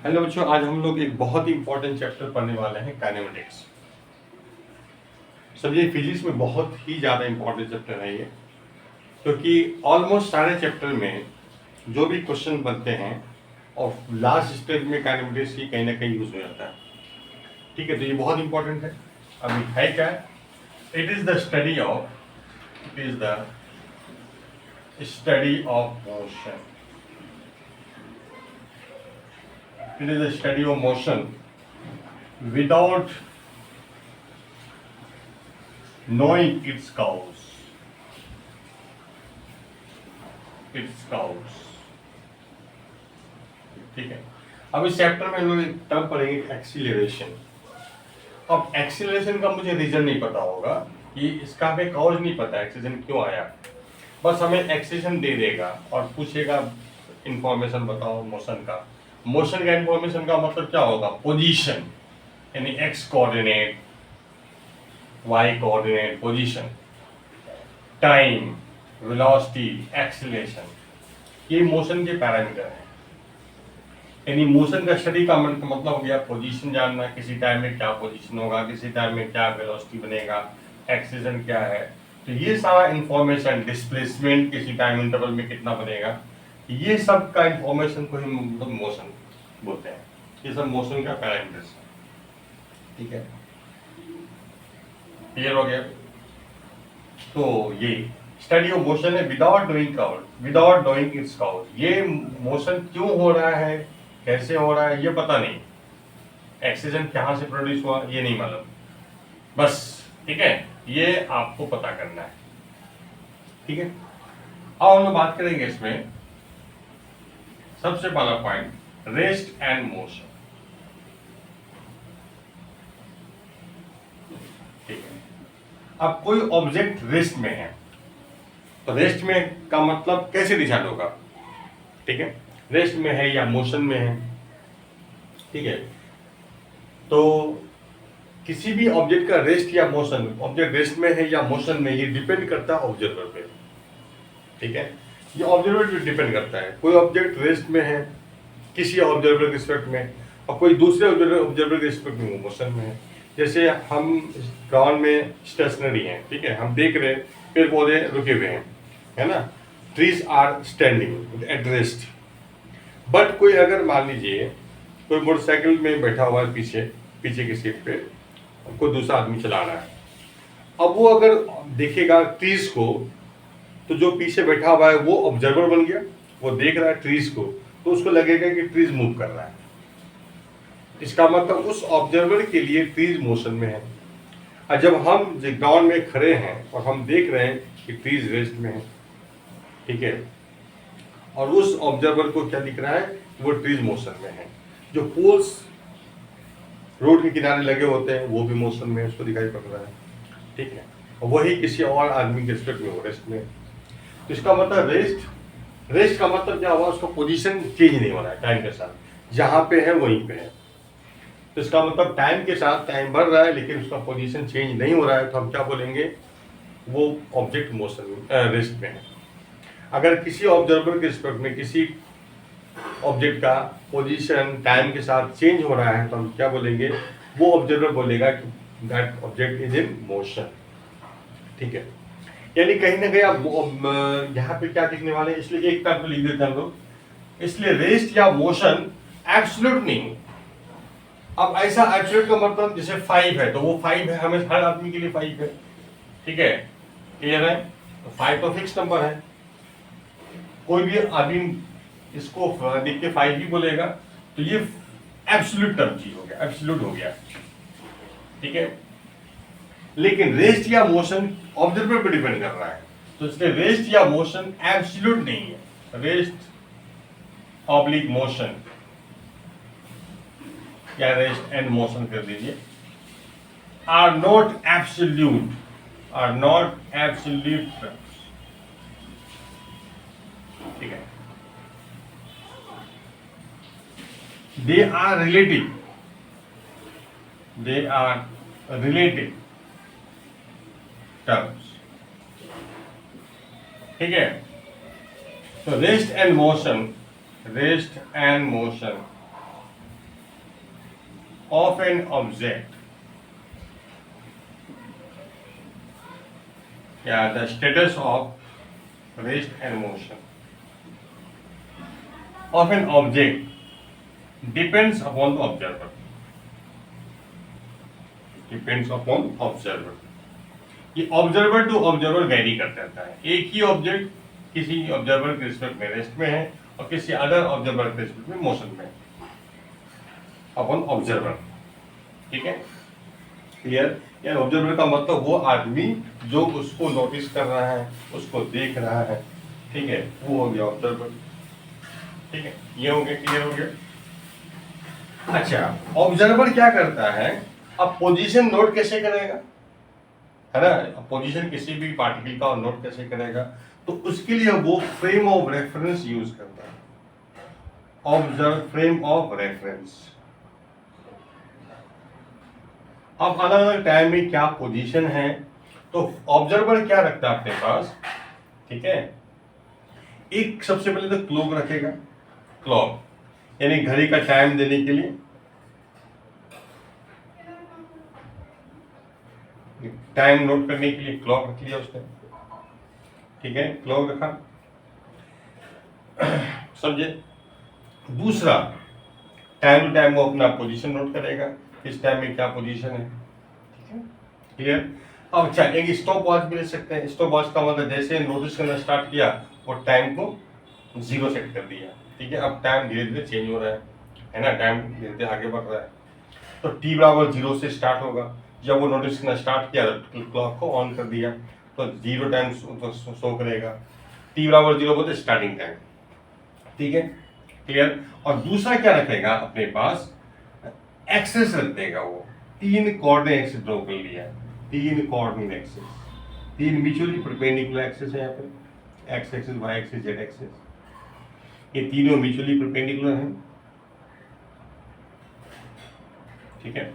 Hello बच्चों, आज हम लोग एक बहुत ही इंपॉर्टेंट चैप्टर पढ़ने वाले हैं, काइनेमेटिक्स। समझिए फिजिक्स में बहुत ही ज़्यादा इंपॉर्टेंट चैप्टर है ये, क्योंकि ऑलमोस्ट सारे चैप्टर में जो भी क्वेश्चन बनते हैं और लास्ट स्टेज में काइनेमेटिक्स ही कहीं ना कहीं यूज हो जाता है। ठीक है, तो ये बहुत इंपॉर्टेंट है। अभी है क्या? It is the study of motion. It is the study of motion without knowing its cause. ठीक है। अब इस चैप्टर में हम लोग एक टर्म पढ़ेंगे, एक्सीलरेशन। अब एक्सीलरेशन का मुझे रीजन नहीं पता होगा, कि इसका हमें कॉज नहीं पता एक्सीलरेशन क्यों आया। बस हमें एक्सीलरेशन दे देगा और पूछेगा इंफॉर्मेशन बताओ मोशन का। मोशन का इंफॉर्मेशन का मतलब क्या होगा? पोजीशन, यानी x coordinate, y coordinate, position, time, velocity, acceleration, ये मोशन के पैरामीटर हैं। यानी मोशन का स्टडी का मतलब हो गया पोजीशन जानना, किसी टाइम में क्या पोजीशन होगा, किसी टाइम में क्या वेलोसिटी बनेगा, एक्सीलरेशन क्या है। तो ये सारा इंफॉर्मेशन, डिस्प्लेसमेंट किसी टाइम इंटरवल में कितना बनेगा, ये सब का इंफॉर्मेशन को ही मतलब मोशन बोलते हैं। ये सब मोशन का पैरामीटर्स है। ठीक है, क्लियर हो गया? तो ये स्टडी ऑफ मोशन है विदाउट नोइंग इट्स कॉज। ये मोशन क्यों हो रहा है, कैसे हो रहा है, ये पता नहीं। एक्सीजन कहाँ से प्रोड्यूस हुआ, ये नहीं मालूम। बस, ठीक है, ये आपको पता करना है। ठीक है, अब हम लोग बात करेंगे इसमें सबसे पहला पॉइंट, रेस्ट एंड मोशन। ठीक है, अब कोई ऑब्जेक्ट रेस्ट में है, तो रेस्ट में का मतलब कैसे डिसाइड होगा? ठीक है, रेस्ट में है या मोशन में है। ठीक है, तो किसी भी ऑब्जेक्ट का रेस्ट या मोशन, ऑब्जेक्ट रेस्ट में है या मोशन में, ये डिपेंड करता है ऑब्जर्वर पे। ठीक है, ये ऑब्जर्वर पे डिपेंड करता है। कोई ऑब्जेक्ट रेस्ट में है किसी ऑब्जर्वर के रिस्पेक्ट में, और कोई दूसरे ऑब्जर्वर के रिस्पेक्ट में वो मोशन में है। जैसे हम ग्राउंड में स्टेशनरी हैं, ठीक है, हम देख रहे हैं पेड़ पौधे रुके हुए हैं, है ना, trees are standing at rest. But कोई अगर मान लीजिए कोई मोटरसाइकिल में बैठा हुआ है पीछे की सीट पे, कोई दूसरा आदमी चला रहा है, अब वो अगर देखेगा ट्रीज को, तो जो पीछे बैठा हुआ है वो ऑब्जर्वर बन गया, वो देख रहा है ट्रीज को, तो उसको लगेगा कि ट्रीज मूव कर रहा है। इसका मतलब उस ऑब्जर्वर के लिए ट्रीज मोशन में है। और जब हम ग्राउंड में खड़े हैं और हम देख रहे हैं कि ट्रीज रेस्ट में है, ठीक है, और उस ऑब्जर्वर को क्या दिख रहा है, वो ट्रीज मोशन में है। जो पोल्स रोड के किनारे लगे होते हैं वो भी मोशन में, उसको दिखाई पड़ रहा है। ठीक है, और वही किसी और आदमी के रिस्पेक्ट में हो रेस्ट में। तो इसका मतलब रेस्ट का मतलब क्या हुआ, उसका पोजीशन चेंज नहीं हो रहा है टाइम के साथ, जहां पे है वहीं पे है। तो इसका मतलब टाइम के साथ टाइम बढ़ रहा है लेकिन उसका पोजीशन चेंज नहीं हो रहा है, तो हम क्या बोलेंगे, वो ऑब्जेक्ट मोशन रेस्ट में है। अगर किसी ऑब्जर्वर के रिस्पेक्ट में किसी ऑब्जेक्ट का पोजीशन टाइम के साथ चेंज हो रहा है, तो हम क्या बोलेंगे, वो ऑब्जर्वर बोलेगा कि that object is in motion. ठीक है, यानी कहीं ना कहीं आप यहाँ पे क्या दिखने वाले हैं, इसलिए एक टर्म लिख देते हैं हम लोग। इसलिए रेस्ट या मोशन एब्सोल्यूट नहीं। अब ऐसा एब्सोल्यूट का मतलब जैसे 5 है तो वो 5 है, हमें हर आदमी के लिए 5 है। ठीक है, क्लियर है? तो 5 तो फिक्स नंबर है, कोई भी आदमी इसको देख के 5 ही बोलेगा, तो ये एब्सोल्यूट टर्म चीज हो गया, एब्सोल्यूट हो गया। ठीक है, लेकिन रेस्ट या मोशन ऑब्जर्वर पर डिपेंड कर रहा है, तो इसलिए रेस्ट या मोशन एब्सोल्यूट नहीं है। रेस्ट ऑब्लिक मोशन या रेस्ट एंड मोशन कर दीजिए, आर नॉट एब्सोल्यूट टर्म्स। ठीक है, they are relative terms। ठीक है, तो rest and motion of an object, yeah, the status of rest and motion of an object depends upon the observer. Depends upon observer. ये observer to observer very करता रहता है। एक ही object किसी observer के रिस्पेक्ट में रेस्ट में है और किसी अदर ऑब्जर्वर के रिस्पेक्ट में मोशन में अपॉन ऑब्जर्वर। ठीक है, क्लियर? यार ऑब्जर्वर का मतलब वो आदमी जो उसको नोटिस कर रहा है, उसको देख रहा है, ठीक है, वो हो गया ऑब्जर्वर। ठीक है, ये हो गया, क्लियर हो गया। अच्छा, ऑब्जर्वर क्या करता है? अब पोजीशन नोट कैसे करेगा, है ना? पोजीशन किसी भी पार्टिकल का नोट कैसे करेगा? तो उसके लिए वो फ्रेम ऑफ रेफरेंस यूज करता है। Observe frame of reference. अब अलग अलग टाइम में क्या पोजीशन है, तो ऑब्जर्वर क्या रखता है अपने पास? ठीक है, एक सबसे पहले तो क्लॉक रखेगा। क्लॉक यानी घड़ी का टाइम देने के लिए टाइम नोट करने के लिए क्लॉक रख लिया उसने। ठीक है, क्लॉक रखा, समझे? दूसरा, टाइम टू टाइम वो अपना पोजीशन नोट करेगा, किस टाइम में क्या पोजीशन है। ठीक है, क्लियर? अब अच्छा, एक स्टॉप वॉच भी ले सकते हैं। स्टॉप वॉच का मतलब जैसे नोटिस करना स्टार्ट किया और टाइम को 0 सेट कर दिया। ठीक है, अब टाइम धीरे धीरे चेंज हो रहा है ना? टाइम धीरे धीरे आगे बढ़ रहा है, तो t बराबर 0 से स्टार्ट होगा। जब वो नोटिस करना स्टार्ट किया तो क्लॉक को ऑन कर दिया तो 0 टाइम शो करेगा। t बराबर 0 बोलते स्टार्टिंग टाइम। ठीक है, क्लियर? और दूसरा क्या रखेगा अपने पास? एक्सेस रख देगा वो। 3 कोऑर्डिनेट एक्सेस ड्रॉ कर लिया, 3 coordinate axes, 3 mutually perpendicular axes है यहाँ पे, x axes, y axes, z axes. ये तीनों म्यूचुअली परपेंडिकुलर हैं। ठीक है,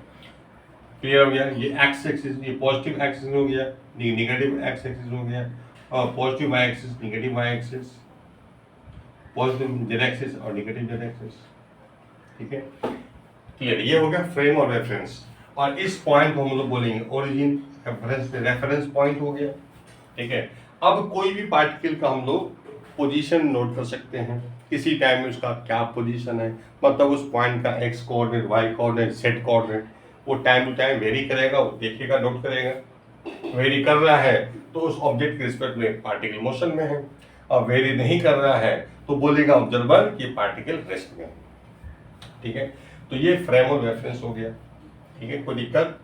क्लियर हो गया? ये एक्स एक्सिस, ये पॉजिटिव एक्सिस हो गया, ये नेगेटिव एक्स एक्सिस हो गया, और positive y axis, negative y axis, positive z axis और नेगेटिव जेड एक्सिस। ठीक है, क्लियर? ये हो गया फ्रेम और रेफरेंस। और इस पॉइंट को हम लोग बोलेंगे ओरिजिन, रेफरेंस पॉइंट हो गया। ठीक है, अब कोई भी पार्टिकल का हम लोग पोजीशन नोट कर सकते हैं, किसी टाइम में उसका क्या पोजीशन है, मतलब उस पॉइंट का x coordinate, y coordinate, z coordinate वो टाइम टू टाइम वेरी करेगा, वो देखेगा, नोट करेगा। वेरी कर रहा है तो उस ऑब्जेक्ट के रिस्पेक्ट में पार्टिकल मोशन में है, और वेरी नहीं कर रहा है तो बोलेगा ऑब्जर्वर कि पार्टिकल रेस्ट में है। ठीक है, तो ये फ्रेम और रेफरेंस हो गया। ठीक है, कोई दिक्कत?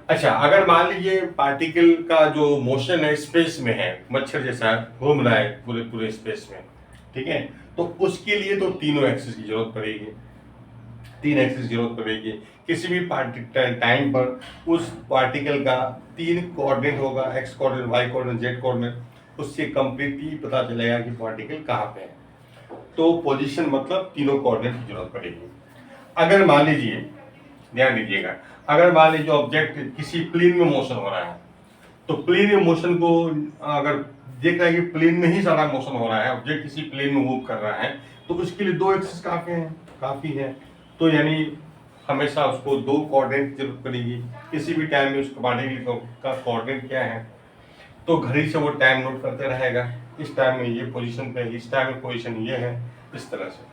अच्छा, अगर मान लीजिए पार्टिकल का जो मोशन है स्पेस में है, मच्छर जैसा घूम रहा है पूरे पूरे स्पेस में, ठीक है, तो उसके लिए तो तीनों एक्सिस की जरूरत पड़ेगी, 3 एक्सिस की जरूरत पड़ेगी। किसी भी टाइम पर उस पार्टिकल का 3 कोऑर्डिनेट होगा, x coordinate, y coordinate, z coordinate, उससे कंप्लीटली पता चलेगा कि पार्टिकल कहाँ पे है। तो पोजीशन मतलब तीनों कोऑर्डिनेट की जरूरत पड़ेगी। अगर मान लीजिए, ध्यान दीजिएगा, अगर मान लीजिए ऑब्जेक्ट किसी प्लेन में मोशन हो रहा है, तो प्लेन में मोशन को अगर देख रहा है कि प्लेन में ही सारा मोशन हो रहा है, ऑब्जेक्ट किसी प्लेन में मूव कर रहा है, तो उसके लिए 2 एक्सिस काफी है। तो यानी हमेशा उसको 2 कोऑर्डिनेट की जरूरत पड़ेगी। किसी भी टाइम में उसको पार्टिकल का कोऑर्डिनेट क्या है, तो घड़ी से वो टाइम नोट करते रहेगा, इस टाइम में ये पोजीशन पे, इस टाइम में पोजीशन ये है, इस तरह से।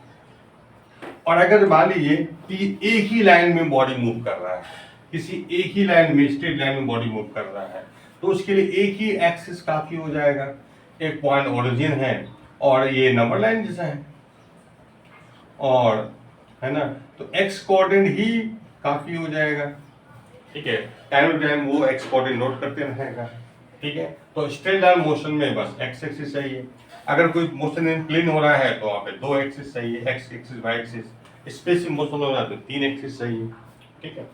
और अगर मान लीजिए कि एक ही लाइन में बॉडी मूव कर रहा है, किसी एक ही लाइन में, स्ट्रेट लाइन में बॉडी मूव कर रहा है, तो उसके लिए एक ही एक्सिस काफी हो जाएगा। एक पॉइंट ओरिजिन है और ये नंबर लाइन जैसा है, और है ना, तो एक्स कोऑर्डिनेट ही काफी हो जाएगा। ठीक है, टाइम टू टाइम वो एक्स कोऑर्डिनेट नोट करते रहेगा। ठीक है, तो स्ट्रेट लाइन मोशन में बस एक्स एक्सिस चाहिए। अगर कोई मोशन इन प्लेन हो रहा है तो वहाँ पे 2 एक्सिस चाहिए, x axis, y axis. Space में मोशन हो रहा है तो 3 एक्सिस चाहिए। ठीक है,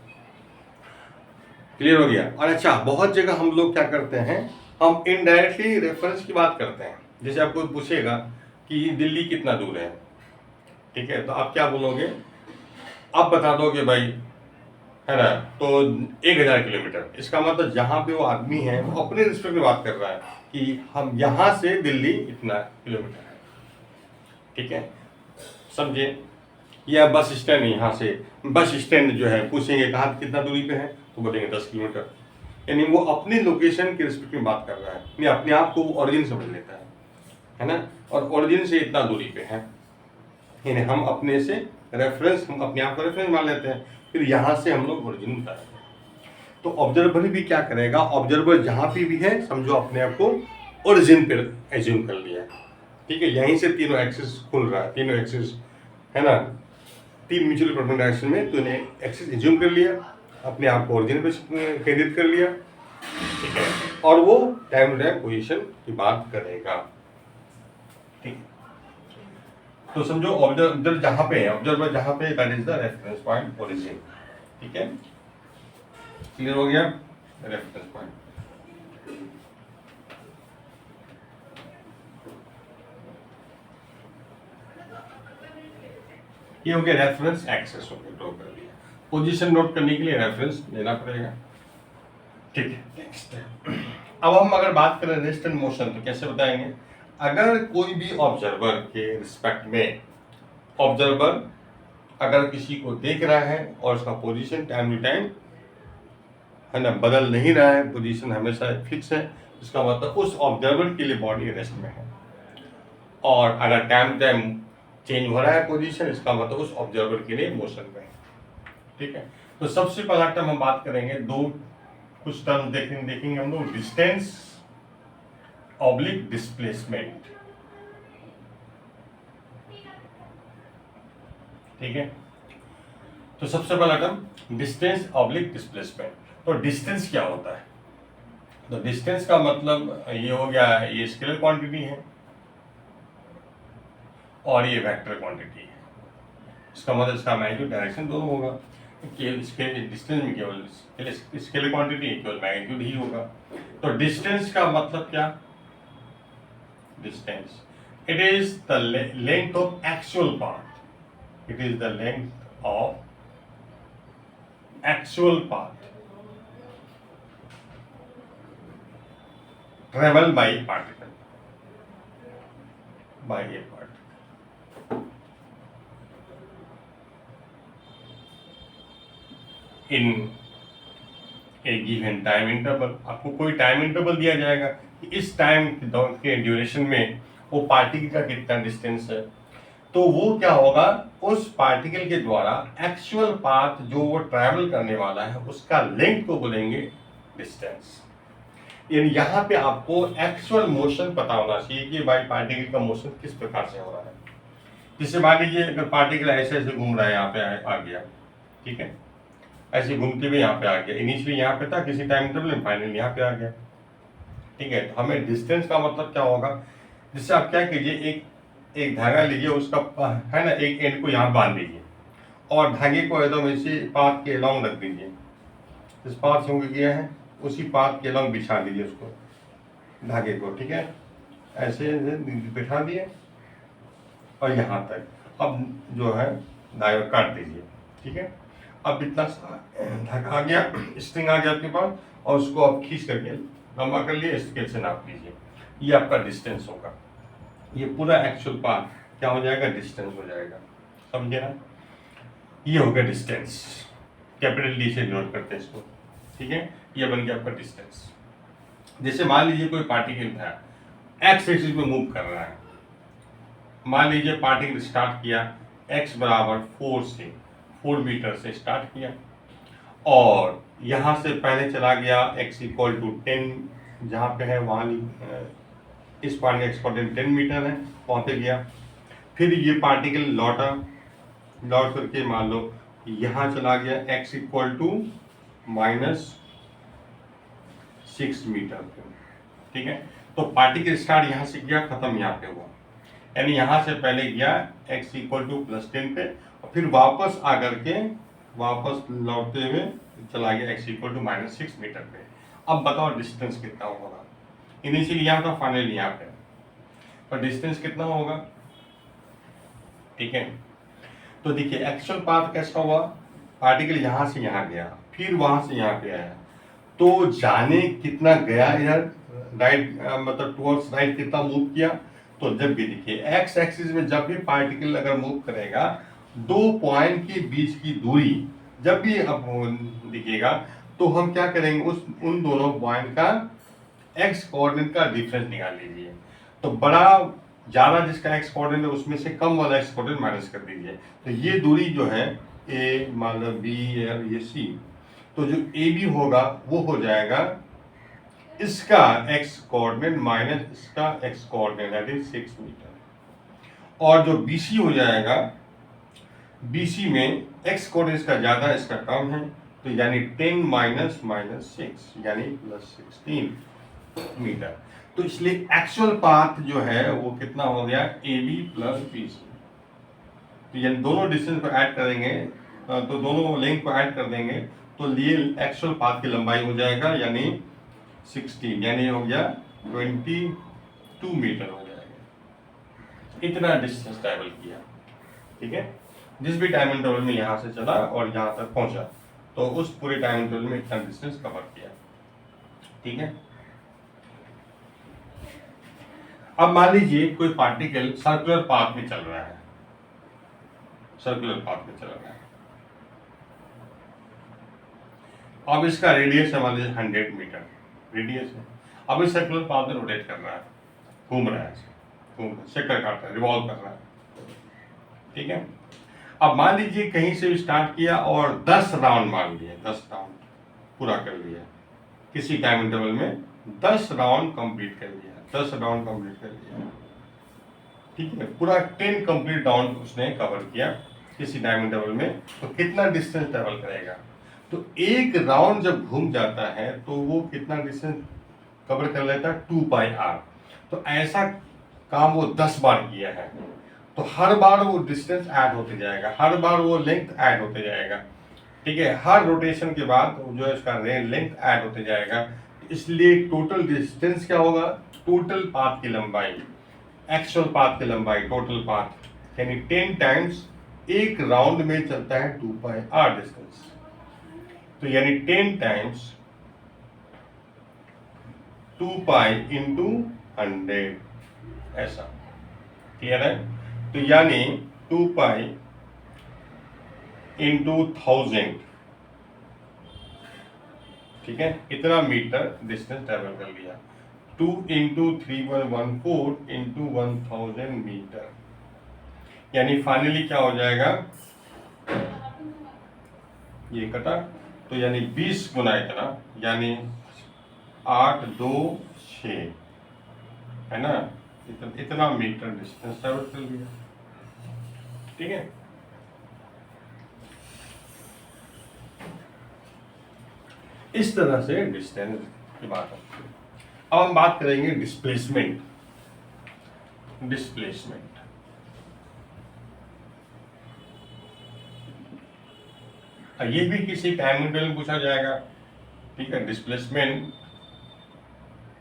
क्लियर हो गया? और अच्छा, बहुत जगह हम लोग क्या करते हैं, हम इनडायरेक्टली रेफरेंस की बात करते हैं। जैसे आपको पूछेगा कि दिल्ली कितना दूर है, ठीक है, तो आप क्या बोलोगे? आप बता दोगे भाई, है ना, तो 1000 किलोमीटर। इसका मतलब जहाँ पे वो आदमी है वो अपने रिस्पेक्ट में बात कर रहा है कि हम यहाँ से दिल्ली इतना किलोमीटर है। ठीक है, समझे? या बस स्टैंड, यहाँ से बस स्टैंड जो है पूछेंगे कहाँ कितना दूरी पे है, तो बोलेंगे 10 किलोमीटर। यानी वो अपनी लोकेशन के रिस्पेक्ट में बात कर रहा है, यानी अपने आप को ओरिजिन समझ लेता है ना। और ओरिजिन से इतना दूरी पे है, यानी हम अपने से रेफरेंस, हम अपने आप को रेफरेंस मान लेते हैं, फिर यहाँ से हम लोग ओरिजिन बताएंगे। तो ऑब्जर्वर भी क्या करेगा, ऑब्जर्वर जहाँ पे भी है समझो अपने आप को ओरिजिन पर एज्यूम कर लिया, ठीक है। यहीं से तीनों एक्सिस खुल रहा है, तीनों एक्सिस है ना, 3 म्यूचुअल प्रोपोर्शनल डायरेक्शन में तूने एक्सिस एज्यूम कर लिया, अपने आप को ओरिजिन पे केंद्रित कर लिया, ठीक है। और वो टाइम टू टाइम पोजीशन की बात करेगा, ठीक है। तो समझो ऑब्जर्वर जहां पे है, ऑब्जर्वर जहां पे, that is the reference point origin, ठीक है। क्लियर हो गया रेफरेंस पॉइंट। ये हो गया रेफरेंस एक्सेस हो गया, ड्रॉ कर लिया। पोजीशन नोट करने के लिए रेफरेंस लेना पड़ेगा, ठीक है। नेक्स्ट, अब हम अगर बात करें रेस्ट एंड मोशन तो कैसे बताएंगे। अगर कोई भी ऑब्जर्वर के रिस्पेक्ट में, ऑब्जर्वर अगर किसी को देख रहा है और उसका पोजीशन टाइम टू टाइम है ना बदल नहीं रहा है, पोजीशन हमेशा फिक्स है, इसका मतलब उस ऑब्जर्वर के लिए बॉडी रेस्ट में है। और अगर टाइम टू टाइम चेंज हो रहा है पोजीशन, इसका मतलब उस ऑब्जर्वर के लिए मोशन में है, ठीक है। तो सबसे पहला टर्म हम बात करेंगे, दो कुछ टर्म देखेंगे हम लोग, डिस्टेंस ऑब्लिक डिस्प्लेसमेंट, ठीक है। तो सबसे पहला टर्म डिस्टेंस ऑब्लिक डिस्प्लेसमेंट। तो डिस्टेंस क्या होता है, तो डिस्टेंस का मतलब ये हो गया, ये स्केलर क्वांटिटी है और ये वेक्टर क्वांटिटी है। इसका मतलब इसका मैग्नीट्यूड डायरेक्शन दोनों होगा, डिस्टेंस में केवल स्केलर क्वांटिटी केवल मैग्नीट्यूड ही होगा। तो डिस्टेंस का मतलब क्या, distance it is the length of actual path, it is the length of actual path travel by particle, by A particle in A given time interval. आपको कोई टाइम इंटरवल दिया जाएगा कि इस टाइम के ड्यूरेशन में वो पार्टिकल का कितना डिस्टेंस है, तो वो क्या होगा, उस पार्टिकल के द्वारा एक्चुअल पाथ जो वो ट्रैवल करने वाला है उसका लेंथ को बोलेंगे डिस्टेंस। यानी यहाँ पे आपको एक्चुअल मोशन पता होना चाहिए कि भाई पार्टिकल का मोशन किस प्रकार से हो रहा है। जैसे मान लीजिए अगर पार्टिकल ऐसे ऐसे घूम रहा है, यहाँ पे आ गया, ठीक है, ऐसे घूमते हुए यहाँ पे आ गया, इनिशियली यहाँ पे था, किसी टाइम इंटरवल में फाइनली यहाँ पे आ गया, ठीक है। तो हमें डिस्टेंस का मतलब क्या होगा, जिससे आप क्या कीजिए, एक धागा लीजिए, उसका है ना एक एंड को यहाँ बांध दीजिए और धागे को एकदम इसी पाथ के अलॉन्ग रख दीजिए, जिस पाथ से होंगे किया है उसी पाथ के अलॉन्ग बिछा दीजिए उसको, धागे को, ठीक है, ऐसे बिठा दिए और यहाँ तक अब जो है धागा काट दीजिए, ठीक है। अब इतना धागा आ गया, स्ट्रिंग आ गया आपके पास, और उसको आप खींच करके लंबा कर लिए, स्केल से नाप लीजिए, ये आपका डिस्टेंस होगा। ये पूरा एक्चुअल पाथ क्या हो जाएगा, डिस्टेंस हो जाएगा, समझे ना। ये हो गया डिस्टेंस, कैपिटल डी से डिनोट करते हैं इसको, ठीक है। ये बन गया आपका डिस्टेंस। जैसे मान लीजिए कोई पार्टिकल था, एक्स एक्सिस में मूव कर रहा है, मान लीजिए पार्टिकल स्टार्ट किया x बराबर 4 मीटर से स्टार्ट किया और यहाँ से पहले चला गया x इक्वल टू 10, जहाँ पे है वहाँ इस पॉइंट का एक्सपोनेंट 10 मीटर है, वहाँ पे गया। फिर ये पार्टिकल लौट करके मान लो यहाँ चला गया x इक्वल टू -6 मीटर पे, ठीक है। तो पार्टिकल स्टार्ट यहाँ से गया, खत्म यहाँ पे हुआ, यानी यहाँ से पहले गया x इक्वल टू +10 पे और फिर वापस आकर के वापस लौटते हुए चला गया x इक्वल टू -6 मीटर पे। अब बताओ डिस्टेंस कितना होगा, इनिशियली यहाँ था, फाइनली यहाँ पे, और डिस्टेंस कितना होगा, ठीक है। तो देखिए एक्चुअल पाथ कैसा हुआ, पार्टिकल यहाँ से यहाँ गया, फिर वहाँ से यहाँ पे आया, तो जाने कितना गया इधर राइट, मतलब टुवर्ड्स राइट कितना मूव किया। तो जब भी देखिए एक्स एक्सिस में जब भी पार्टिकल अगर मूव करेगा दो पॉइंट के बीच की दूरी जब भी अब दिखेगा तो हम क्या करेंगे, उन दोनों पॉइंट का एक्स कोऑर्डिनेट का डिफरेंस निकाल लीजिए। तो बड़ा ज़्यादा जिसका एक्स कोऑर्डिनेट है उसमें से कम वाला एक्स कोऑर्डिनेट माइनस कर दीजिए। तो ये दूरी जो है ए मान लो बी और ये सी, तो जो ए बी होगा वो हो जाएगा इसका एक्स कोऑर्डिनेट माइनस इसका x coordinate that is 6 metre. और जो बी सी हो जाएगा, बी सी में एक्स कोऑर्डिनेट इसका ज़्यादा इसका कम है, तो यानी 10 माइनस माइनस 6 यानी प्लस 16 मीटर। तो इसलिए एक्चुअल पाथ जो है वो कितना हो गया, A B plus B C. तो यानी दोनों डिस्टेंस को ऐड करेंगे तो दोनों लेंथ को ऐड कर देंगे तो ये एक्चुअल पाथ की लंबाई हो जाएगा यानी 16, यानी हो गया 22 मीटर हो जाएगा। इतना डिस्टेंस ट्रैवल किया, ठीक है। जिस भी टाइम इंटरवल में यहाँ से चला और यहाँ तक पहुँचा तो उस पूरे टाइम इंटरवल में इतना डिस्टेंस कवर किया, ठीक है। अब मान लीजिए कोई पार्टिकल सर्कुलर पाथ में चल रहा है, सर्कुलर पाथ में चल रहा है। अब इसका रेडियस है मान लीजिए 100 मीटर रेडियस है। अब इस सर्कुलर पाथ में रोटेट कर रहा है, घूम रहा है, चक्कर काट रहा है, रिवॉल्व कर रहा है, ठीक है। अब मान लीजिए कहीं से स्टार्ट किया और 10 राउंड मार लिए, 10 राउंड पूरा कर लिया, किसी टाइम इंटरवल में 10 राउंड कंप्लीट कर लिया, 10 राउंड कंप्लीट कर लिया, ठीक है। पूरा 10 कंप्लीट राउंड उसने कवर किया किसी टाइम इंटरवल में, तो कितना डिस्टेंस ट्रेवल करेगा। तो एक राउंड जब घूम जाता है तो वो कितना डिस्टेंस कवर कर लेता है, 2 पाई आर। तो ऐसा काम वो 10 बार किया है, तो हर बार वो डिस्टेंस ऐड होते जाएगा, हर बार वो लेंथ ऐड होते जाएगा, ठीक है। हर रोटेशन के बाद जो है उसका लेंथ ऐड होते जाएगा। इसलिए टोटल डिस्टेंस क्या होगा, टोटल पाथ की लंबाई, एक्चुअल पाथ की लंबाई, टोटल पाथ यानी 10 टाइम्स एक राउंड में चलता है 2 पाई आर डिस्टेंस। तो यानी 10 टाइम्स 2 पाई इंटू 100, ऐसा, क्लियर है। तो यानी 2 पाई इंटू 1000, ठीक है, इतना मीटर डिस्टेंस ट्रेवल कर लिया। 2 इंटू 3114 इंटू 1000 मीटर, यानी फाइनली क्या हो जाएगा, ये कटा तो यानी 20 गुना इतना, यानी 8 2 6 है ना, इतना मीटर डिस्टेंस ट्रेवल कर लिया, ठीक है। इस तरह से डिस्टेंस की बात होती है। अब हम बात करेंगे डिस्प्लेसमेंट। डिस्प्लेसमेंट ये भी किसी टाइम इंटरवल में पूछा जाएगा, ठीक है। डिस्प्लेसमेंट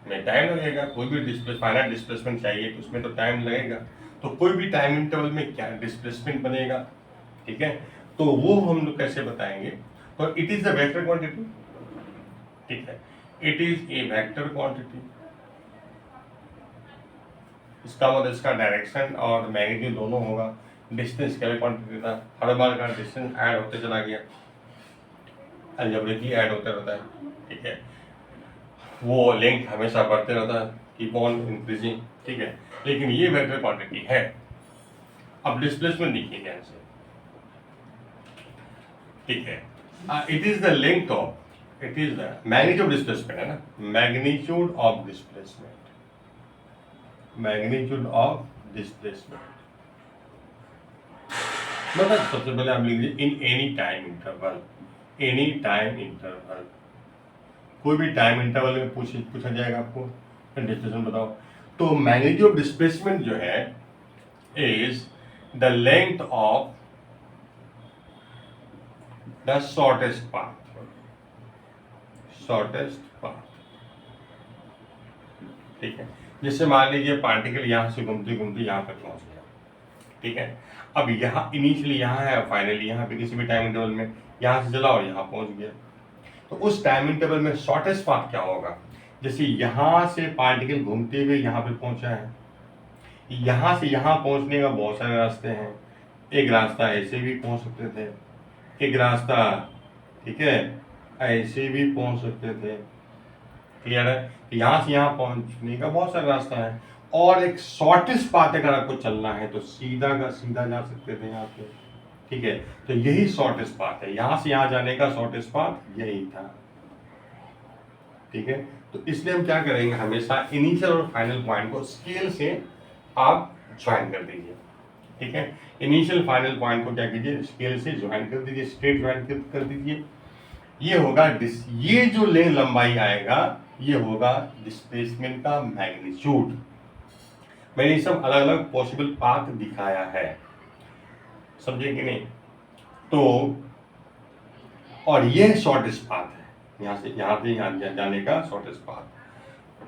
में टाइम लगेगा, कोई भी फाइनाइट डिस्प्लेसमेंट चाहिए तो उसमें तो टाइम लगेगा, तो कोई भी टाइम इंटरवल में क्या डिस्प्लेसमेंट बनेगा, ठीक है। तो वो हम लोग कैसे बताएंगे, तो it is the vector quantity, ठीक है, it is a vector quantity. इसका मतलब इसका डायरेक्शन और मैग्नीट्यूड दोनों होगा। डिस्टेंस का भी क्वांटिटी था, हर बार का डिस्टेंस ऐड होते चला गया, अलजेब्रिकली ऐड होता रहता है, ठीक है। वो लेंथ हमेशा बढ़ते रहता है, कीप ऑन इंक्रीजिंग, ठीक है। लेकिन ये वेक्टर क्वांटिटी है। अब डिस्प्लेसमेंट देखिए ध्यान से, ठीक है। It is the length of, it is the magnitude displacement, है ना, magnitude of displacement, magnitude of displacement. मतलब सबसे पहले आप लिख लीजिए in any time interval, any time interval, कोई भी टाइम इंटरवल में पूछा जाएगा आपको डिस्प्लेसमेंट बताओ। तो मैग्नीट्यूड ऑफ डिस्प्लेसमेंट जो है is the length of the shortest path, shortest path, ठीक है। जैसे मान लीजिए पार्टिकल यहाँ से घूमते घूमते यहाँ तक पहुँच गया, ठीक है। अब यहाँ इनिशियली यहाँ है, फाइनली यहाँ पे किसी भी टाइम इंटरवल में यहाँ से चला और यहाँ पहुँच गया। तो उस टाइम इंटरवल में शॉर्टेस्ट पाथ क्या होगा, जैसे यहाँ से पार्टिकल घूमते हुए यहाँ पे पहुँचा है, यहाँ से यहाँ पहुँचने का बहुत सारे रास्ते हैं। एक रास्ता ऐसे भी पहुंच सकते थे, एक रास्ता, ठीक है, ऐसे भी पहुंच सकते थे। क्लियर है? यहाँ से यहाँ पहुंचने का बहुत सारा रास्ता है, और एक शॉर्टेस्ट पाथ अगर आपको चलना है तो सीधा का सीधा जा सकते थे यहाँ पे। ठीक है, तो यही शॉर्टेस्ट पाथ है, यहाँ से यहाँ जाने का शॉर्टेस्ट पाथ यही था। ठीक है, तो इसलिए हम क्या करेंगे, हमेशा इनिशियल और फाइनल पॉइंट को स्केल से आप ज्वाइन कर दीजिए। ठीक है, इनिशियल फाइनल पॉइंट को क्या कीजिए, स्केल से ज्वाइन कर दीजिए, स्ट्रेट ज्वाइन कर दीजिए। ये होगा ये जो लेन लंबाई आएगा ये होगा डिस्प्लेसमेंट का मैग्नीट्यूड। मैंने सब अलग अलग पॉसिबल पाथ दिखाया है, समझे कि नहीं? तो और ये शॉर्टेस्ट पाथ है, यहाँ से यहाँ जाने का शॉर्टेस्ट पाथ।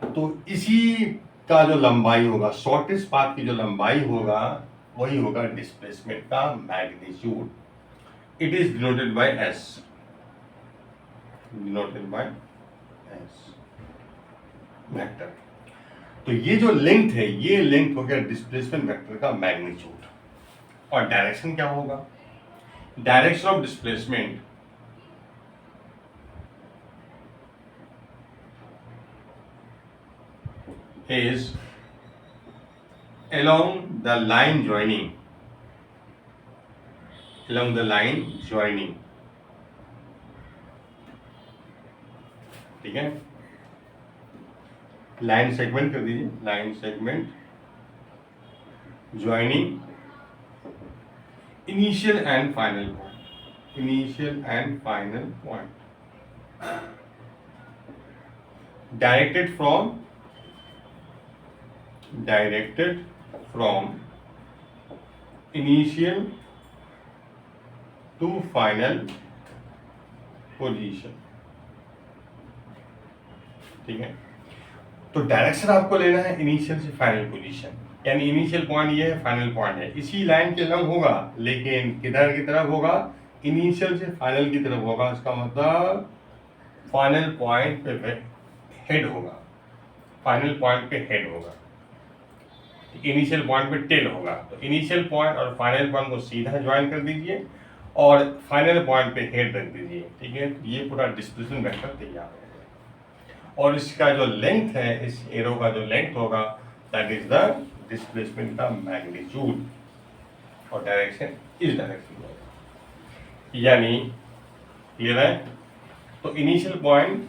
तो इसी का जो लंबाई होगा, शॉर्टेस्ट पाथ की जो लंबाई होगा वही होगा डिस्प्लेसमेंट का magnitude. It is denoted by S, denoted by S vector. तो ये जो लेंथ है, ये लेंथ हो गया डिस्प्लेसमेंट वेक्टर का मैग्नीट्यूड। और डायरेक्शन क्या होगा, direction of displacement is along the line joining, along the line joining। ठीक है, लाइन सेगमेंट कर दीजिए, line segment joining initial and final point, initial and final point, directed from initial to final position। ठीक है, तो direction आपको लेना है इनिशियल से फाइनल पोजीशन, यानी इनिशियल पॉइंट ये है, फाइनल पॉइंट है, इसी लाइन के लंब होगा, लेकिन किधर की तरफ होगा, इनिशियल से फाइनल की तरफ होगा। इसका मतलब फाइनल पॉइंट पे हेड होगा, फाइनल पॉइंट पे हेड होगा, इनिशियल पॉइंट पे टेल होगा। तो इनिशियल पॉइंट और फाइनल पॉइंट को सीधा ज्वाइन कर दीजिए और फाइनल पॉइंट पे हेड रख दीजिए। ठीक है, ये पूरा डिस्प्लेसमेंट वेक्टर तैयार हो गया। और इसका जो लेंथ है, इस एरो का जो लेंथ होगा, दैट इज द डिस्प्लेसमेंट का मैग्नीट्यूड, और डायरेक्शन इस डायरेक्शन में होगा। यानी क्लियर है? तो इनिशियल पॉइंट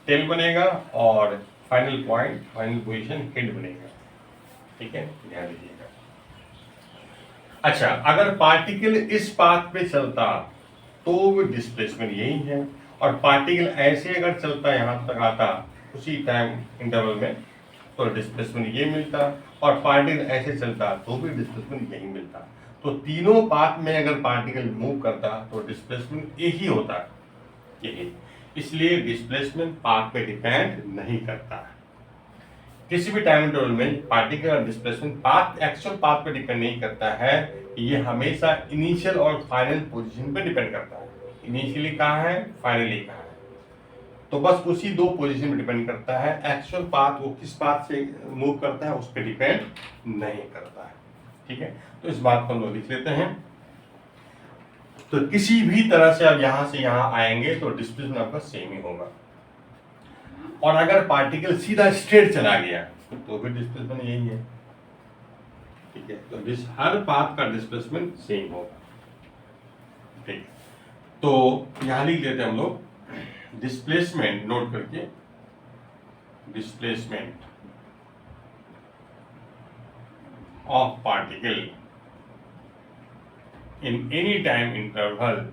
टेल बनेगा और final point, final position head बनेगा। ठीक है, ध्यान दीजिएगा। अच्छा, अगर पार्टिकल इस पाथ पे चलता तो डिस्प्लेसमेंट यही है, और पार्टिकल ऐसे अगर चलता यहाँ तक आता उसी टाइम इंटरवल में तो डिस्प्लेसमेंट ये मिलता, और पार्टिकल ऐसे चलता तो भी डिस्प्लेसमेंट यही मिलता। तो तीनों पाथ में अगर पार्टिकल मूव करता तो डिस्प्लेसमेंट एक ही होता, यही। इसलिए डिस्प्लेसमेंट पाथ पे डिपेंड नहीं करता। किसी भी टाइम इंटरवल में पार्टिकल का डिस्प्लेसमेंट पाथ, एक्चुअल पाथ पे डिपेंड नहीं करता है, ये हमेशा इनिशियल और फाइनल पोजीशन पे डिपेंड करता है। इनिशियली कहाँ है, फाइनली कहाँ है, तो बस उसी दो पोजीशन पे डिपेंड करता है। एक्चुअल पाथ वो किस पाथ से मूव करता है उस पर डिपेंड नहीं करता है। ठीक है, तो इस बात को हम लोग लिख लेते हैं। तो किसी भी तरह से आप यहां से यहां आएंगे तो डिस्प्लेसमेंट आपका सेम ही होगा, और अगर पार्टिकल सीधा स्ट्रेट चला गया तो भी डिस्प्लेसमेंट यही है। ठीक है, तो हर पाथ का डिस्प्लेसमेंट सेम होगा। ठीक, तो यहां लिख देते हैं हम लोग डिस्प्लेसमेंट, नोट करके, displacement of particle in any time interval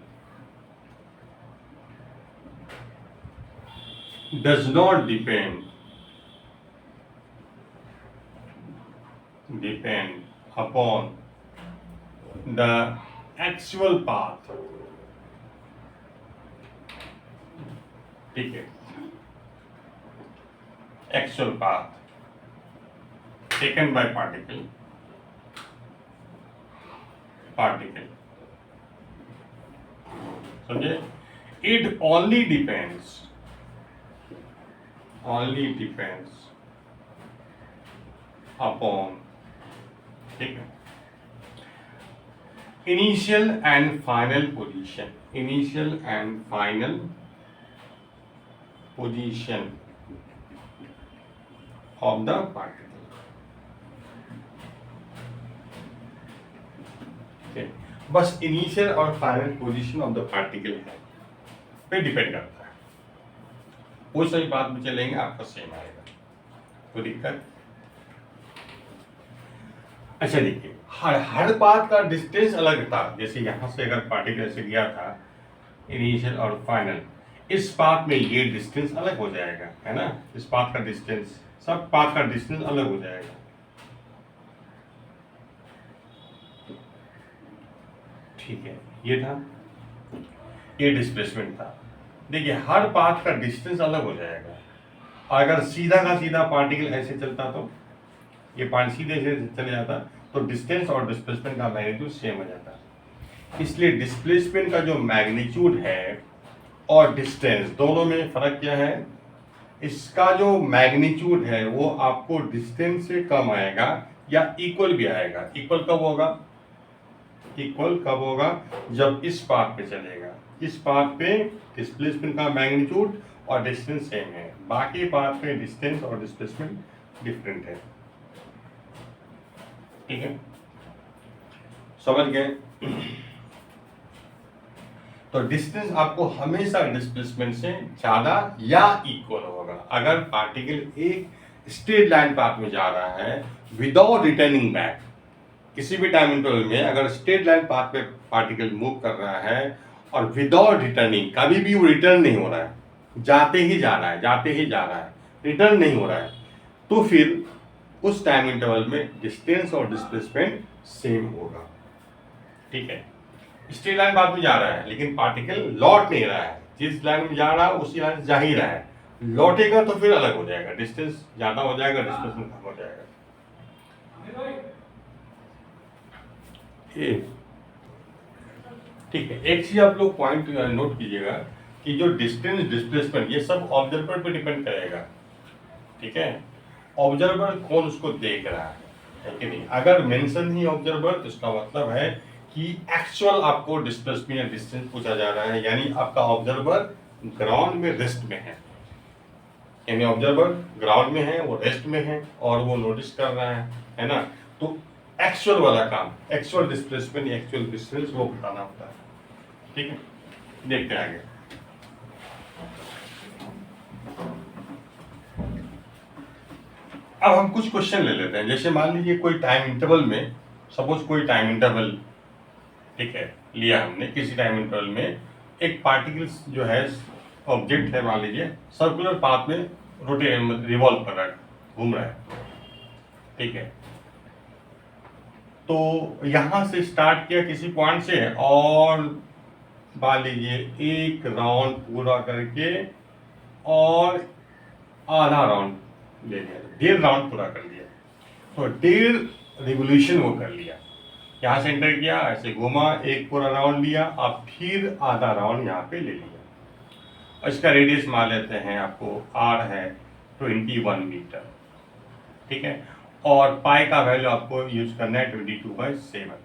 does not depend upon the actual path। ठीक है, actual path taken by particle समझे? It only depends upon, ठीक है, initial and final position, initial and final position of the particle. बस initial और final position of the particle है पे depend करता है। वो सही बात में चलेंगे, आपका सेम आएगा, कोई दिक्कत। अच्छा देखिए, हर पाथ का डिस्टेंस अलग था। जैसे यहां से अगर पार्टिकल से गया था इनिशियल और फाइनल, इस पाथ में ये डिस्टेंस अलग हो जाएगा, है ना। इस पाथ का डिस्टेंस, सब पाथ का डिस्टेंस अलग हो जाएगा। ठीक है, ये था, ये डिस्प्लेसमेंट था। देखिए हर पाथ का डिस्टेंस अलग हो जाएगा। अगर सीधा का सीधा पार्टिकल ऐसे चलता तो ये पार्ट सीधे से चले जाता तो डिस्टेंस और डिस्प्लेसमेंट का मैग्नीट्यूड सेम हो जाता। इसलिए डिस्प्लेसमेंट का जो मैग्नीट्यूड है और डिस्टेंस दोनों में फर्क क्या है, इसका जो मैग्नीट्यूड है वो आपको डिस्टेंस से कम आएगा या इक्वल भी आएगा। इक्वल कब होगा, इक्वल कब होगा, जब इस पाथ पे चलेगा। इस पाथ पे डिस्प्लेसमेंट का मैग्नीट्यूड और डिस्टेंस सेम है, बाकी पाथ पे डिस्टेंस और डिस्प्लेसमेंट डिफरेंट है। ठीक है, समझ गए। तो डिस्टेंस आपको हमेशा डिस्प्लेसमेंट से ज्यादा या इक्वल होगा। अगर पार्टिकल एक स्ट्रेट लाइन पाथ में जा रहा है विदाउट रिटर्निंग बैक, किसी भी टाइम इंटरवल में अगर स्ट्रेट लाइन पाथ पे पार्टिकल मूव कर रहा है और विदाउट रिटर्निंग, कभी भी वो रिटर्न नहीं हो रहा है, जाते ही जा रहा है, जाते ही जा रहा है, रिटर्न नहीं हो रहा है, तो फिर उस टाइम इंटरवल में डिस्टेंस और डिस्प्लेसमेंट सेम होगा। ठीक है, स्ट्रेट लाइन पाथ में जा रहा है लेकिन पार्टिकल लौट नहीं रहा है, जिस लाइन में जा रहा है उसी लाइन से जा ही रहा है, लौटेगा तो फिर अलग हो जाएगा, डिस्टेंस ज्यादा हो जाएगा, डिस्प्लेसमेंट कम हो जाएगा। ठीक है, एक चीज आप लोग पॉइंट नोट कीजिएगा कि जो डिस्टेंस डिस्प्लेसमेंट ये सब ऑब्जर्वर पे डिपेंड करेगा। ठीक है, ऑब्जर्वर कौन उसको देख रहा है कि नहीं। अगर मेंशन ही ऑब्जर्वर तो इसका मतलब है कि एक्चुअल आपको डिस्प्लेसमेंट या डिस्टेंस पूछा जा रहा है, यानी आपका ऑब्जर्वर ग्राउंड में रेस्ट में है, यानी ऑब्जर्वर ग्राउंड में है, वो रेस्ट में है और वो नोटिस कर रहा है ना। तो एक्चुअल वाला काम, एक्चुअल डिस्प्लेसमेंट, एक्चुअल डिस्टेंस वो बताना होता है। ठीक है, देखते हैं आगे। अब हम कुछ क्वेश्चन ले लेते हैं। जैसे मान लीजिए कोई टाइम इंटरवल में, सपोज कोई टाइम इंटरवल, ठीक है, लिया हमने, किसी टाइम इंटरवल में एक पार्टिकल जो है, ऑब्जेक्ट है, मान लीजिए सर्कुलर पाथ में रोटेट रिवॉल्व कर रहा है, घूम रहा है। ठीक है, तो यहां से स्टार्ट किया किसी पॉइंट से और मान लीजिए एक राउंड पूरा करके और आधा राउंड ले लिया, 1.5 राउंड पूरा कर लिया, तो 1.5 रिवोल्यूशन वो कर लिया। यहाँ से एंटर किया, ऐसे घूमा, एक पूरा राउंड लिया, अब फिर आधा राउंड यहाँ पे ले लिया। और इसका रेडियस मान लेते हैं, आपको आर है 21 मीटर। ठीक है, और पाई का वैल्यू आपको यूज करना है 22/7।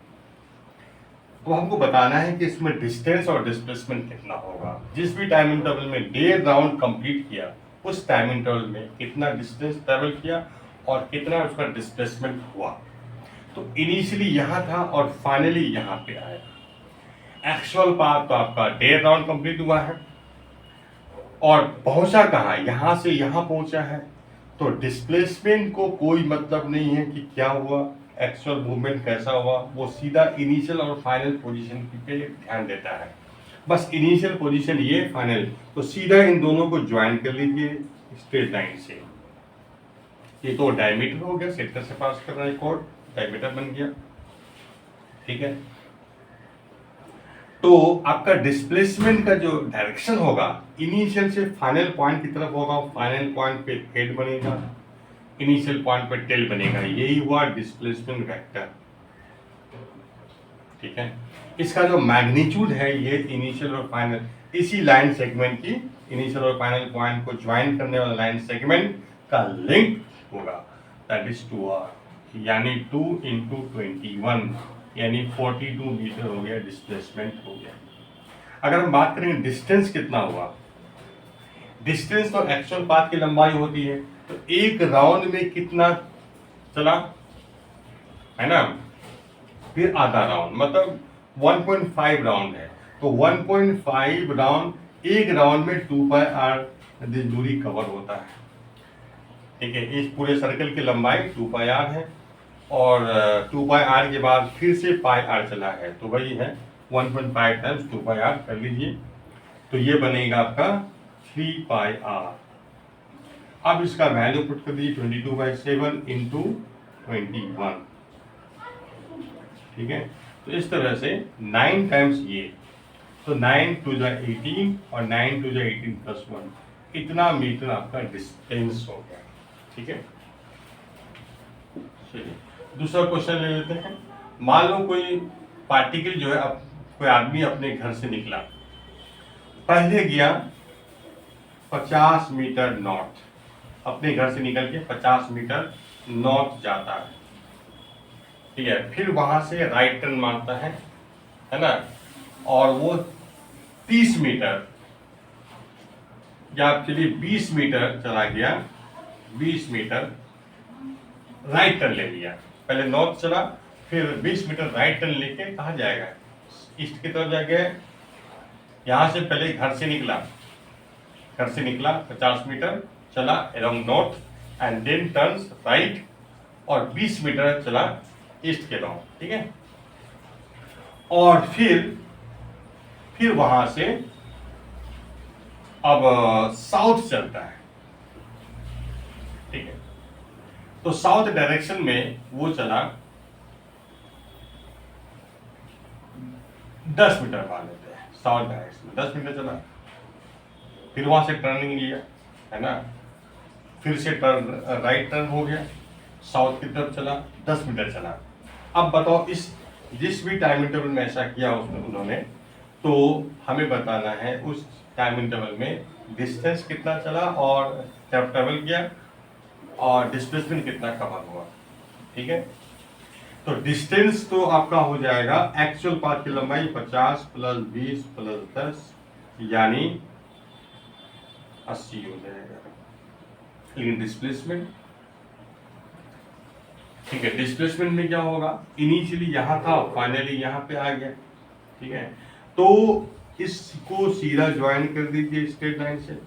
तो हमको बताना है कि इसमें डिस्टेंस और डिस्प्लेसमेंट कितना होगा। जिस भी टाइम इंटरवल में 1.5 राउंड कंप्लीट किया, उस टाइम इंटरवल में कितना डिस्टेंस ट्रेवल किया और कितना उसका डिस्प्लेसमेंट हुआ। तो इनिशियली यहाँ था और फाइनली यहाँ पे आया। एक्चुअल पाथ तो आपका 1.5 राउंड कंप्लीट हुआ है और पहुंचा कहाँ, यहाँ से यहाँ पहुंचा है। तो डिस्प्लेसमेंट को कोई मतलब नहीं है कि क्या हुआ, एक्चुअल मूवमेंट कैसा हुआ, वो सीधा इनिशियल और फाइनल पोजीशन पे ध्यान देता है। बस इनिशियल पोजीशन ये, फाइनल, तो सीधा इन दोनों को ज्वाइन कर लीजिए स्ट्रेट लाइन से। ये तो डायमीटर हो गया, सेंटर से पास कर रहा है कोड, डायमीटर बन गया। ठीक है, तो आपका डिस्प्लेसमेंट का जो डायरेक्शन होगा इनिशियल से फाइनल पॉइंट की तरफ होगा। फाइनल पॉइंट पे हेड बनेगा, इनिशियल पॉइंट पे टेल बनेगा, यही हुआ डिस्प्लेसमेंट वेक्टर। ठीक है, इसका जो मैग्नीट्यूड है ये इनिशियल और फाइनल, इसी लाइन सेगमेंट की इनिशियल और फाइनल पॉइंट को ज्वाइन करने वाला लाइन सेगमेंट का लेंथ होगा, दैट इज 2r, यानी 2 × 21, यानी 42 मीटर हो गया, डिस्प्लेसमेंट हो गया। अगर हम बात करेंगे डिस्टेंस कितना हुआ, डिस्टेंस तो एक्चुअल पाथ की लंबाई होती है, तो एक राउंड में कितना चला, है ना, फिर आधा राउंड, मतलब 1.5 राउंड है, तो 1.5 राउंड, एक राउंड में 2 पाई आर दूरी कवर होता है। ठीक है, इस पूरे सर्कल की लंबाई 2 पाई आर है, और 2 पाई आर के बाद फिर से पाई आर चला है, तो वही है 1.5 टाइम्स 2 पाई आर कर लीजिए, तो ये बनेगा आपका 3 पाई आर। अब इसका वैल्यू पुट कर दीजिए 22/7 इंटू 21। ठीक है, तो इस तरह से 9 टाइम्स ये, तो 9 टू द 18 और 9 टू द 18 प्लस 1, इतना मीटर आपका डिस्टेंस हो गया। ठीक है, चलिए दूसरा क्वेश्चन ले लेते हैं। मान लो कोई पार्टिकल जो है, अब कोई आदमी अपने घर से निकला, पहले गया 50 मीटर नॉर्थ, अपने घर से निकल के 50 मीटर नॉर्थ जाता है। ठीक है, फिर वहां से राइट टर्न मारता है ना, और वो 30 मीटर या चलिए 20 मीटर चला गया, 20 मीटर राइट टर्न ले लिया, पहले नॉर्थ चला, फिर 20 मीटर राइट टर्न लेके कहाँ जाएगा, ईस्ट की तरफ जाएगा। यहाँ से पहले घर से निकला 50 मीटर चला around north and then turns right, और 20 मीटर चला ईस्ट के राउंड। ठीक है, और फिर वहां से अब साउथ चलता है। ठीक है, तो साउथ डायरेक्शन में वो चला 10 मीटर मान लेते हैं, साउथ डायरेक्शन में 10 मीटर चला, फिर वहां से टर्निंग लिया, है ना, फिर से टर्न राइट टर्न हो गया, साउथ की तरफ चला, 10 मीटर चला। अब बताओ इस जिस भी टाइम इंटरवल में ऐसा किया उन्होंने, तो हमें बताना है उस टाइम इंटरवल में डिस्टेंस कितना चला और ट्रैवल किया, और डिस्प्लेसमेंट कितना कवर हुआ। ठीक है, तो डिस्टेंस तो आपका हो जाएगा एक्चुअल पाथ की लंबाई 50 प्लस 20 प्लस 10 यानी 80 हो जाएगा। लेकिन डिस्प्लेसमेंट, ठीक है, डिस्प्लेसमेंट में क्या होगा, इनिशियली यहाँ था, फाइनली यहाँ पे आ गया। ठीक है, तो इसको सीधा ज्वाइन कर दीजिए स्ट्रेट लाइन से,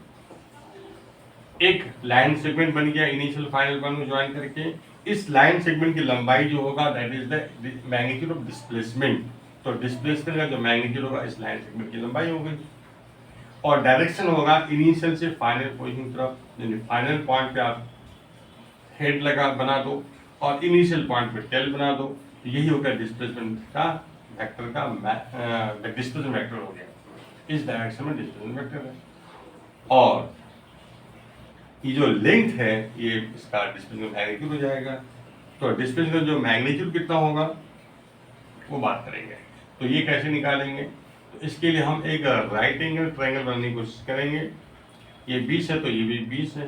एक लाइन सेगमेंट बन गया, इनिशियल फाइनल वन ज्वाइन करके। इस लाइन सेगमेंट की लंबाई जो होगा that is the magnitude of displacement, तो डिस्प्लेसमेंट का जो मैग्नीट्यूड होगा इस लाइन सेगमेंट की लंबाई होगी, और डायरेक्शन होगा इनिशियल से फाइनल पोजीशन तरफ, यानी फाइनल पॉइंट पे आप हेड बना दो और इनिशियल पॉइंट पे टेल बना दो, यही होगा डिस्प्लेसमेंट का वेक्टर का डिस्प्लेसमेंट वेक्टर हो गया, इस डायरेक्शन में डिस्प्लेसमेंट वेक्टर है। और ये जो लेंथ है ये इसका डिस्प्लेसमेंट मैग्नीट्यूड हो जाएगा, तो डिस्प्लेसमेंट जो मैग्नीट्यूड कितना होगा वो बात करेंगे। तो ये कैसे निकालेंगे, तो इसके लिए हम एक राइट एंगल ट्रायंगल बनाने की कोशिश करेंगे। ये 20 है तो ये भी 20 है,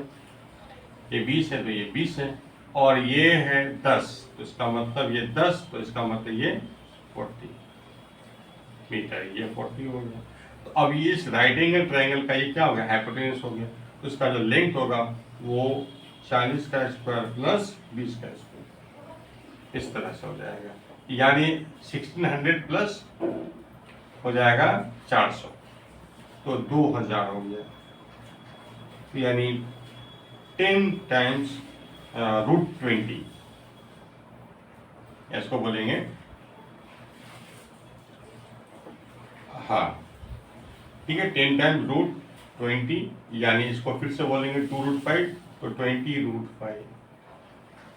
ये 20 है तो ये 20 है, और ये है 10, तो इसका मतलब ये 10, तो इसका मतलब ये 40 मीटर, ये 40 हो गया। तो अब ये इस राइट एंगल ट्रायंगल का ये क्या हो गया, हाइपोटेन्यूस हो गया, तो इसका जो लेंथ होगा वो 40 का स्क्वायर प्लस 20 का स्क्वायर, इस तरह से हो जाएगा, यानी 1600 प्लस हो जाएगा 400, तो 2000 हो गया, तो यानी 10 टाइम्स √20, इसको बोलेंगे, हाँ ठीक है, 10 टाइम्स √20, यानी इसको फिर से बोलेंगे 2√5, तो 20√5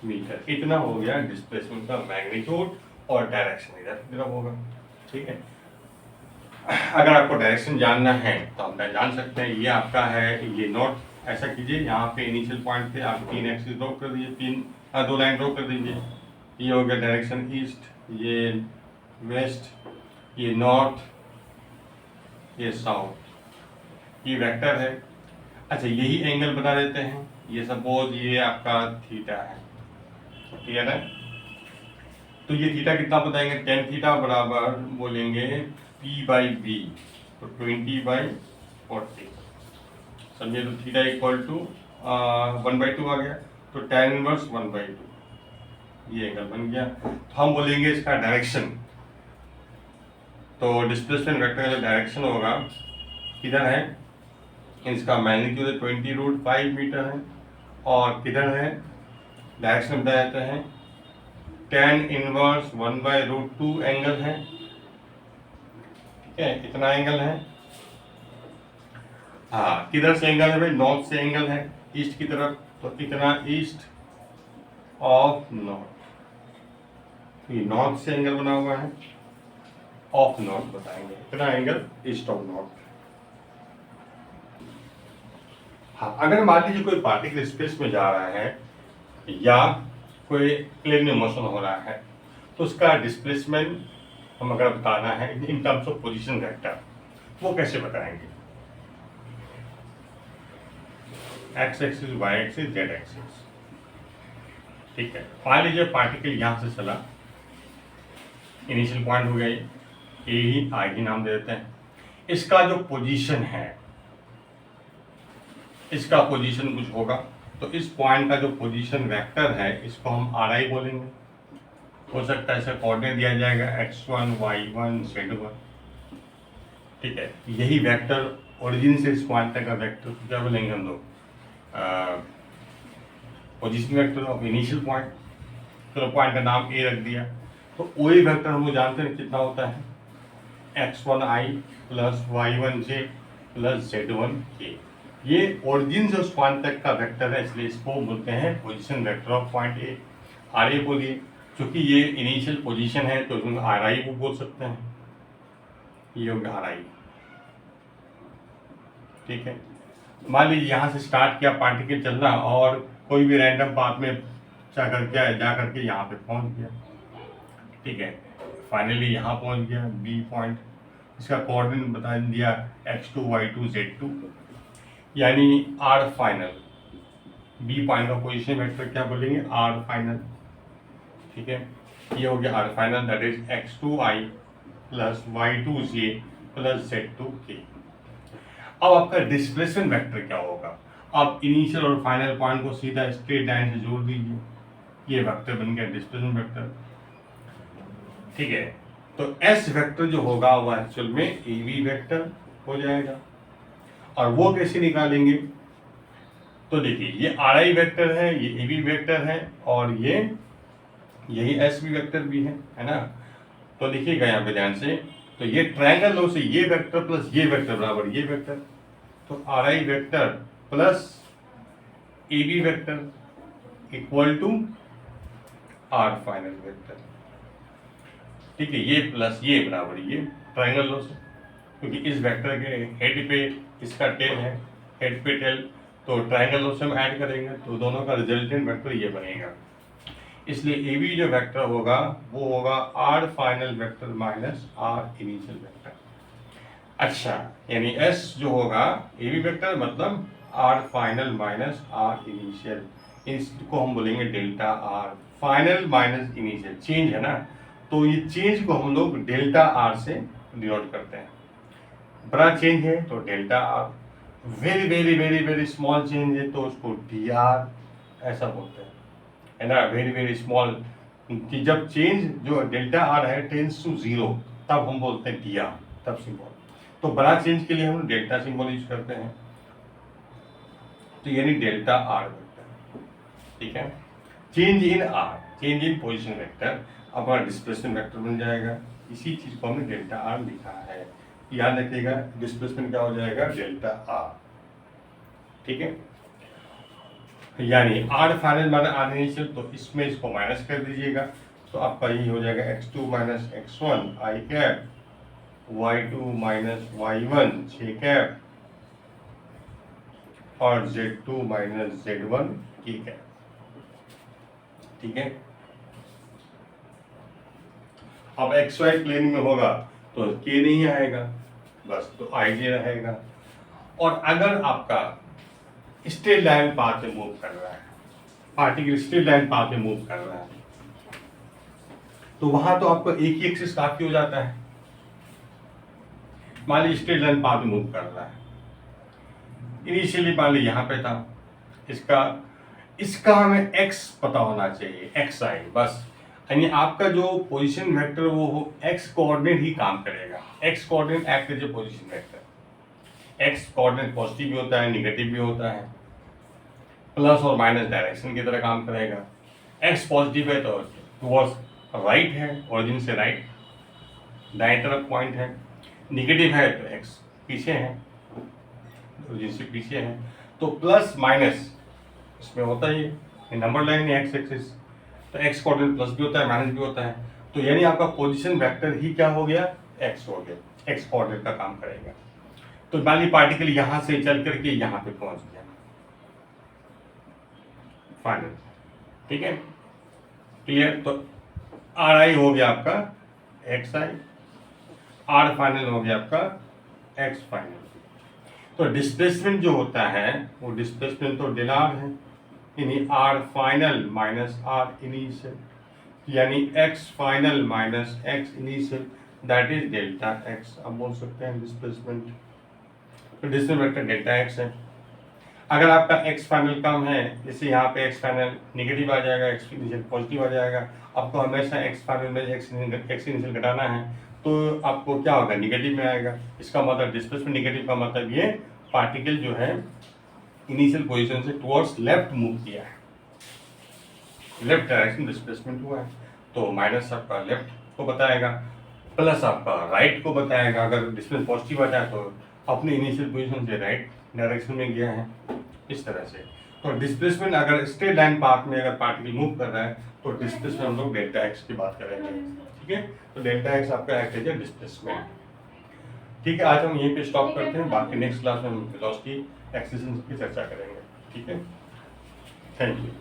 मीटर, इतना हो गया डिस्प्लेसमेंट का मैग्नीट्यूड, और डायरेक्शन इधर की तरफ होगा। ठीक है, अगर आपको डायरेक्शन जानना है तो आप जान सकते हैं, ये आपका है, ये नॉर्थ, ऐसा कीजिए यहाँ पे इनिशियल पॉइंट पे आप 3 एक्सिस ड्रॉ कर दीजिए, 2 लाइन ड्रॉ कर दीजिए, ये हो गया डायरेक्शन ईस्ट, ये वेस्ट, ये नॉर्थ, ये साउथ, ये वेक्टर है। अच्छा यही एंगल बना देते हैं, ये सपोज ये आपका थीटा है, ठीक है ना, तो ये थीटा कितना बताएंगे, टेन थीटा बराबर बोलेंगे P बाई बी, तो 20/40 समझे। तो थीटा इक्वल टू 1/2 आ गया, तो tan इनवर्स 1/2 ये एंगल बन गया। तो हम बोलेंगे इसका डायरेक्शन, तो डिस्प्लेसमेंट वेक्टर का जो डायरेक्शन होगा किधर है, इसका मैग्नीट्यूड 20√5 मीटर है, और किधर है डायरेक्शन बताया जाता है tan इनवर्स 1/√2 एंगल है, ठीक है, इतना एंगल है। हाँ, किधर से एंगल है भाई, नॉर्थ से एंगल है, ईस्ट की तरफ, तो इतना ईस्ट ऑफ नॉर्थ, ये नॉर्थ से एंगल बना हुआ है, ऑफ नॉर्थ बताएंगे, इतना एंगल ईस्ट ऑफ नॉर्थ। हाँ, अगर मान लीजिए कोई पार्टिकल स्पेस में जा रहा है या कोई प्लेन में मोशन हो रहा है, तो उसका डिस्प्लेसमेंट हम अगर बताना है in terms of position vector, वो कैसे बताएंगे, x axis, y axis, z axis, ठीक है। मान लीजिए पार्टिकल यहाँ से चला, इनिशियल पॉइंट हो गया ए ही, आई ही नाम दे देते हैं, इसका जो पोजीशन है, इसका पोजीशन कुछ होगा, तो इस पॉइंट का जो पोजीशन वेक्टर है इसको हम आर आई बोलेंगे। हो सकता है इसे कोऑर्डिनेट दिया जाएगा x1, y1, z1, ठीक है। यही वेक्टर ओरिजिन से इस पॉइंट तक का वेक्टर क्या बोलेंगे हम लोग, position vector of initial point. तो पॉइंट का नाम ए रख दिया, तो वही वेक्टर हम लोग जानते हैं कितना होता है, x1i plus y1j plus z1k। ये ओरिजिन से उस पॉइंट तक का वेक्टर है, इसलिए इसको बोलते हैं position vector of point A. R A बोलिए, क्योंकि ये इनिशियल पोजीशन है तो इसमें आर आई को बोल सकते हैं, ये हो गया आर आई, ठीक है। मान लीजिए यहाँ से स्टार्ट किया पार्टिकल चलना, और कोई भी रैंडम पाथ में जा करके यहाँ पे पहुँच गया, ठीक है, फाइनली यहाँ पहुँच गया बी पॉइंट, इसका कोऑर्डिनेट बता दिया x2, y2, z2, यानी आर फाइनल, बी पॉइंट का पोजीशन वेक्टर क्या बोलेंगे, आर फाइनल, ठीक है। ये हो गया r final, that is x2i plus y2j plus z2k। अब आपका डिस्प्लेसमेंट वेक्टर क्या होगा, आप इनिशियल और फाइनल पॉइंट को सीधा स्ट्रेट लाइन से जोड़ दीजिए, ये वेक्टर बन गया डिस्प्लेसमेंट वेक्टर, ठीक है। तो एस वेक्टर जो होगा वो एक्चुअल में ए वी वेक्टर हो जाएगा, और वो कैसे निकालेंगे, तो देखिए ये आर आई वेक्टर है, ये ए वी वेक्टर है, और ये यही एस वी वेक्टर भी है ना। तो देखिएगा यहाँ पे ध्यान से, तो ये ट्रायंगल लो से ये वेक्टर प्लस ये वेक्टर बराबर ये वेक्टर, तो r i vector plus A B vector equal to r final vector, ठीक है। ये प्लस ये बराबर ये ट्रायंगल लो से, क्योंकि इस वेक्टर के हेड पे इसका टेल है, हेड पे टेल, तो ट्रायंगल लो से हम ऐड करेंगे तो दोनों का रिजल्टेंट वेक्टर ये बनेगा। इसलिए ए बी जो वेक्टर होगा वो होगा r final vector minus are initial vector. अच्छा, यानी एस जो होगा ए बी वेक्टर मतलब r final minus are initial, इसको हम बोलेंगे delta r, final minus initial change है ना, तो ये चेंज को हम लोग डेल्टा आर से डिनोट करते हैं। बड़ा चेंज है तो delta R, very very very very small change है तो उसको डी आर ऐसा बोलते हैं, है ना, वेरी वेरी स्मॉल। कि जब चेंज जो डेल्टा आर है टेंस टू जीरो तब हम बोलते हैं डी आर, तब सिंबल। तो बड़ा चेंज के लिए हम डेल्टा सिंबल यूज करते हैं, तो यानी डेल्टा आर वेक्टर, ठीक है। Change in are, change in position vector, अब डिस्प्लेसमेंट वेक्टर बन जाएगा। इसी चीज को हमने डेल्टा आर लिखा है, याद रखिएगा डिस्प्लेसमेंट क्या हो जाएगा, डेल्टा आर, ठीक है। यानी are final minus are initial, तो इसमें इसको माइनस कर दीजिएगा, तो आपका ये हो जाएगा x2 minus x1 i cap, y2 minus y1 j cap, और z2 minus z1 k cap, ठीक है। अब xy प्लेन में होगा तो k नहीं आएगा, बस तो ij रहेगा। और अगर आपका स्ट्रेट लाइन पाथ में मूव कर रहा है, पार्टिकल स्ट्रेट लाइन पाथ में मूव कर रहा है, तो वहां तो आपको एक ही एक्सिस काफी हो जाता है। मान लीजिए स्ट्रेट लाइन पाथ में मूव कर रहा है, इनिशियली मान लीजिए यहाँ पे था, इसका इसका हमें एक्स पता होना चाहिए, एक्स आई बस, यानी आपका जो पोजीशन वेक्टर वो एक्स कोऑर्डिनेट ही काम करेगा। X coordinate act as a position vector. X coordinate positive भी होता है, निगेटिव भी होता है, प्लस और माइनस डायरेक्शन की तरह काम करेगा। एक्स पॉजिटिव है तो टुवर्ड्स राइट है, ओरिजिन से राइट दाएं तरफ पॉइंट है, निगेटिव है तो एक्स पीछे है, ओरिजिन से पीछे है। तो प्लस माइनस इसमें होता ही है, नंबर लाइन है एक्स एक्सिस, तो एक्स कोऑर्डिनेट प्लस भी होता है माइनस भी होता है। तो यानी आपका पोजीशन वेक्टर ही क्या हो गया, एक्स हो गया, एक्स कोऑर्डिनेट का काम करेगा। तो मान ली पार्टिकल यहां से चल करके यहां पे पहुंच गया फाइनल, ठीक है, क्लियर। तो आर आई हो गया आपका एक्स आई, आर फाइनल हो गया आपका एक्स फाइनल। तो डिस्प्लेसमेंट जो होता है वो डिस्प्लेसमेंट तो डेल आर है, यानी are final minus are initial, यानी X final minus X initial, that is delta X. अब बोल सकते हैं डिस्प्लेसमेंट, तो डिस्प्लेसमेंट वेक्टर डेल्टा एक्स है। अगर आपका एक्स फाइनल कम है, जैसे यहाँ पे एक्स फाइनल निगेटिव आ जाएगा, एक्स इनिशियल पॉजिटिव आ जाएगा, आपको हमेशा एक्स फाइनल में एक्स इनिशियल घटाना है, तो आपको क्या होगा, निगेटिव में आएगा। इसका मतलब डिस्प्लेसमेंट निगेटिव का मतलब ये पार्टिकल जो है इनिशियल पोजीशन से टुवर्ड्स लेफ्ट मूव किया है, लेफ्ट डायरेक्शन डिस्प्लेसमेंट हुआ है, तो माइनस आपका लेफ्ट को बताएगा, प्लस आपका राइट को बताएगा। अगर डिस्प्लेसमेंट पॉजिटिव आ जाए तो अपने इनिशियल पोजीशन से राइट डायरेक्शन में गया है, इस तरह से। तो डिस्प्लेसमेंट अगर स्ट्रेट लाइन पाथ में अगर पार्टिकल मूव कर रहा है तो डिस्प्लेसमेंट हम लोग डेल्टा एक्स की बात करेंगे, ठीक है। तो डेल्टा एक्स आपका एक्ट एज डिस्प्लेसमेंट, ठीक है। आज हम यहीं पे स्टॉप करते हैं, बाकी नेक्स्ट क्लास में हम वेलोसिटी एक्सेलरेशन की चर्चा करेंगे, ठीक है। Thank you.